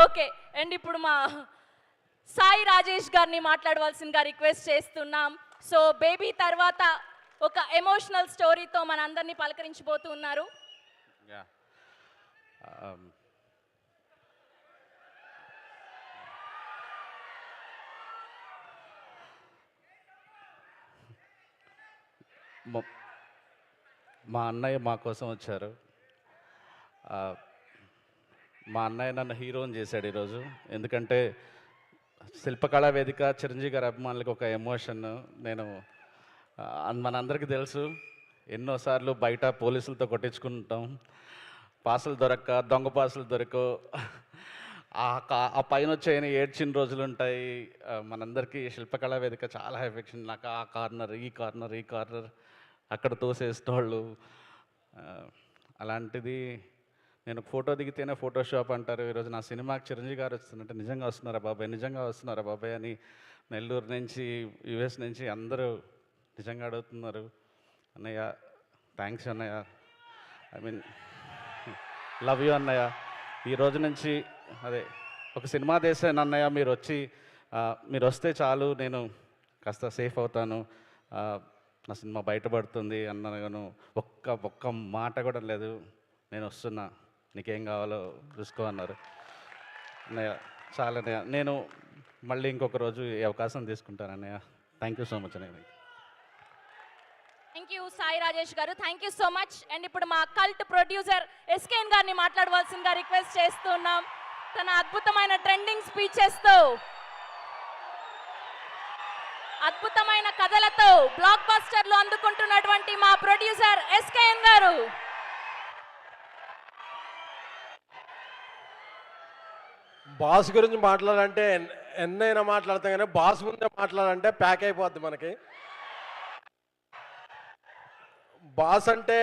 Okay. And ఇప్పుడు మా సాయి రాజేష్ గారిని మాట్లాడవలసిందిగా రిక్వెస్ట్ చేస్తున్నాం. సో బేబీ తర్వాత ఒక ఎమోషనల్ స్టోరీతో మనందరినీ పలకరించబోతూ ఉన్నారు. Yeah. మా అన్నయ్య మా కోసం వచ్చారు. మా అన్నయ్య నన్ను హీరోని చేశాడు ఈరోజు. ఎందుకంటే శిల్పకళా వేదిక చిరంజీవి గారి అభిమానులకు ఒక ఎమోషన్. నేను మనందరికీ తెలుసు, ఎన్నోసార్లు బయట పోలీసులతో కొట్టించుకుంటాం, పాసులు దొరక్క, దొంగ పాసులు దొరకో, ఆ పైన వచ్చాయని ఏడ్చిన రోజులు ఉంటాయి. మనందరికీ శిల్పకళా వేదిక చాలా ఎఫెక్షన్. నాకు ఆ కార్నర్, ఈ కార్నర్, ఈ కార్నర్, అక్కడ తోసేసేవాళ్ళు. అలాంటిది నేను ఫోటో దిగితేనే ఫోటోషాప్ అంటారు. ఈరోజు నా సినిమాకి చిరంజీవి గారు వస్తున్నట్టు నిజంగా వస్తున్నారా బాబాయ్, నిజంగా వస్తున్నారా బాబాయ్ అని నెల్లూరు నుంచి, యుఎస్ నుంచి అందరూ నిజంగా అడుగుతున్నారు. అన్నయ్య థ్యాంక్స్ అన్నయ్య, ఐ మీన్ లవ్ యూ అన్నయ్య. ఈ రోజు నుంచి అదే ఒక సినిమా తీసాను అన్నయ్య, మీరు వస్తే చాలు, నేను కాస్త సేఫ్ అవుతాను, నా సినిమా బయటపడుతుంది అన్నాను. ఒక్క మాట కూడా లేదు, నేను వస్తున్నా, నీకేం కావాలో చూసుకో అన్నారు. అన్నయ్య చాలా అన్నయ్య, నేను మళ్ళీ ఇంకొక రోజు ఈ అవకాశం తీసుకుంటాను అన్నయ్య. థ్యాంక్ యూ సో మచ్ అన్నయ్య. థ్యాంక్ యూ సాయి రాజేష్ గారు, thank you so much. And ఇప్పుడు మా కల్ట్ ప్రొడ్యూసర్ ఎస్కేఎన్ గారిని మాట్లాడవలసిందిగా రిక్వెస్ట్ చేస్తున్నాం. తన అద్భుతమైన ట్రెండింగ్ స్పీచెస్తో, అద్భుతమైన కథలతో బ్లాక్ బస్టర్లు అందుకుంటున్నటువంటి మా ప్రొడ్యూసర్ ఎస్కేఎన్ గారు. బాస్ గురించి మాట్లాడాలంటే ఎన్నైనా మాట్లాడతాం, కానీ బాస్ ముందే మాట్లాడాలంటే ప్యాక్ అయిపోద్ది మనకి. బాస్ అంటే